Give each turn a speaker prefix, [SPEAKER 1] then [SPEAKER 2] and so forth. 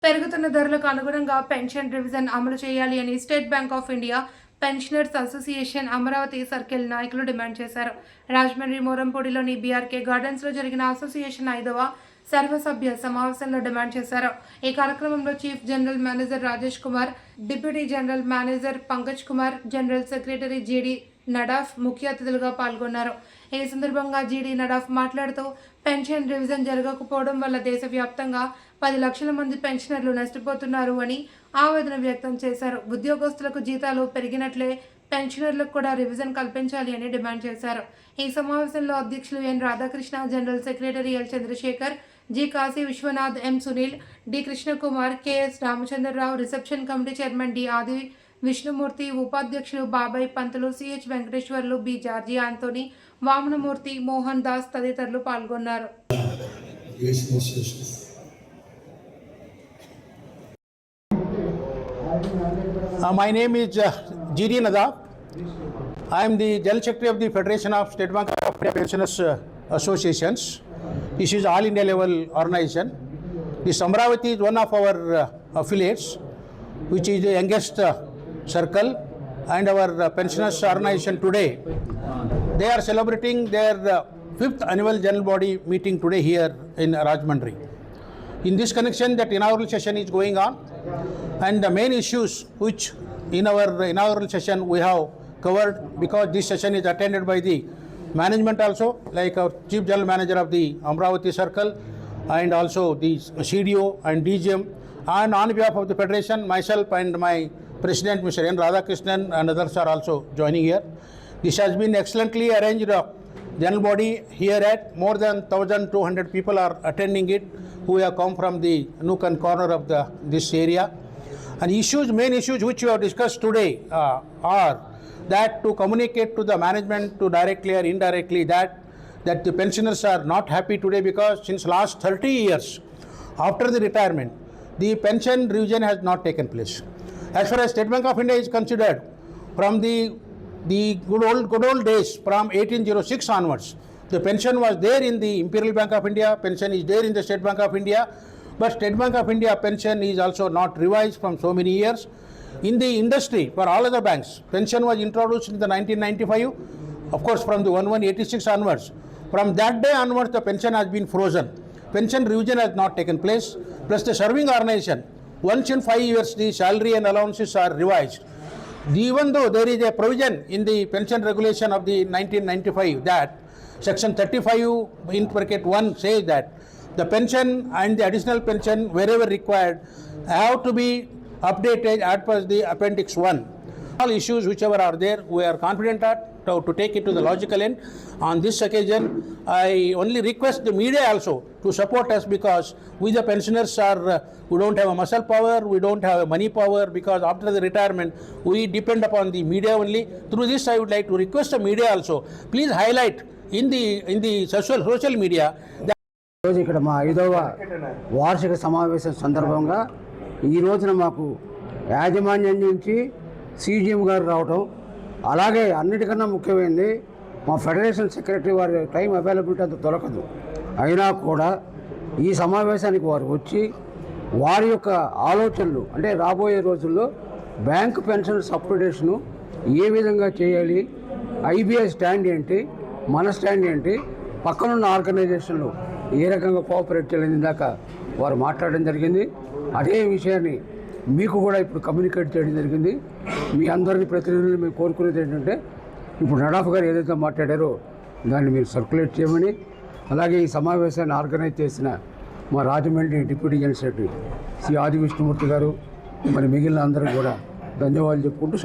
[SPEAKER 1] పెరుగుతున్న ధరలకు అనుగుణంగా పెన్షన్ రివిజన్ అమలు చేయాలి అని state bank of India pensioners association Amaravati circle నాయకులు డిమాండ్ చేశారు. రాజమండ్రి మోరంపూడిలోని బీఆర్కే గార్డెన్స్లో జరిగిన అసోసియేషన్ 5వ సర్వసభ్య సమావేశంలో డిమాండ్ చేశారు. ఈ కార్యక్రమంలో chief general manager Rajesh Kumar, deputy general manager Pankaj Kumar, general secretary జీడీ నడాఫ్ ముఖ్య అతిథులుగా పాల్గొన్నారు. ఈ సందర్భంగా జీడీ నడాఫ్ మాట్లాడుతూ పెన్షన్ రివిజన్ జరగకపోవడం వల్ల దేశవ్యాప్తంగా 10 లక్షల మంది పెన్షనర్లు నష్టపోతున్నారు అని ఆవేదన వ్యక్తం చేశారు. ఉద్యోగస్తులకు జీతాలు పెరిగినట్లే పెన్షనర్లకు కూడా రివిజన్ కల్పించాలి అని డిమాండ్ చేశారు. ఈ సమావేశంలో అధ్యక్షులు N Radhakrishna, general secretary L Chandrasekhar, G Kashi Vishwanath, M Sunil, D Krishnakumar, KS Ramachandra Rao, reception committee chairman D Adi Vishnumurthy, ఉపాధ్యక్షులు Babai Pantulu, CH Venkateswarlu, B George Antony, Vamanamurthy, Mohan Das తదితరులు పాల్గొన్నారు.
[SPEAKER 2] My name is G.D. Nadaf. I am the General Secretary of the Federation of State Bank of India Pensioners Associations. This is all India level organization. This Amravati is one of our affiliates, which is the youngest circle, and our pensioners organization today. They are celebrating their 5th annual general body meeting today here in Rajahmundry. In this connection, that inaugural session is going on, and the main issues which in our inaugural session we have covered, because this session is attended by the management also, like our Chief General Manager of the Amravati Circle, and also the CDO and DGM, and on behalf of the Federation, myself and my President Mr. N. Radhakrishnan and others are also joining here. This has been excellently arranged general body here at more than 1,200 people are attending it, who have come from the nook and corner of this area. And main issues which we have discussed today are that to communicate to the management, to directly or indirectly, that the pensioners are not happy today, because since last 30 years after the retirement, the pension revision has not taken place. As far as State Bank of India is considered, from the good old days, from 1806 onwards, the pension was there in the Imperial Bank of India, pension is there in the State Bank of India, but State Bank of India pension is also not revised from so many years. In the industry, for all other banks, pension was introduced in the 1995, of course from the 1186 onwards. From that day onwards, the pension has been frozen. Pension revision has not taken place, plus the serving organization, once in 5 years the salary and allowances are revised. Even though there is a provision in the pension regulation of the 1995 that section 35 in bracket 1 says that the pension and the additional pension wherever required have to be updated as per the appendix 1. All issues whichever are there, we are confident to take it to the logical end. On this occasion, I only request the media also to support us, because we the pensioners we don't have a muscle power, we don't have a money power, because after the retirement we depend upon the media only. Through this, I would like to request the media also, please highlight in the social media that
[SPEAKER 3] రోజు ఇక్కడ మా 5వ వార్షిక సమావేశం సందర్భంగా ఈ రోజున మాకు యాజమాన్యం నుంచి సీజీఎం గారు రావటం, అలాగే అన్నిటికన్నా ముఖ్యమైనది మా ఫెడరేషన్ సెక్రటరీ వారి టైం అవైలబిలిటీ అంత దొరకదు. అయినా కూడా ఈ సమావేశానికి వారు వచ్చి వారి యొక్క ఆలోచనలు, అంటే రాబోయే రోజుల్లో బ్యాంక్ పెన్షన్ అప్గ్రేడేషను ఏ విధంగా చేయాలి, ఐబీఐ స్టాండ్ ఏంటి, మన స్టాండ్ ఏంటి, పక్కనున్న ఆర్గనైజేషన్లు ఏ రకంగా కోఆపరేట్ చేయాలని దాకా వారు మాట్లాడడం జరిగింది. అదే విషయాన్ని మీకు కూడా ఇప్పుడు కమ్యూనికేట్ చేయడం జరిగింది. మీ అందరినీ ప్రతినిధులు మేము కోరుకునేది ఏంటంటే, ఇప్పుడు నడాఫ్ గారు ఏదైతే మాట్లాడారో దాన్ని మీరు సర్క్యులేట్ చేయమని, అలాగే ఈ సమావేశాన్ని ఆర్గనైజ్ చేసిన మా Rajahmundry deputy general secretary Shri Adi Vishnumurthy గారు, మరి మిగిలిన అందరూ కూడా ధన్యవాదాలు చెప్పుకుంటూ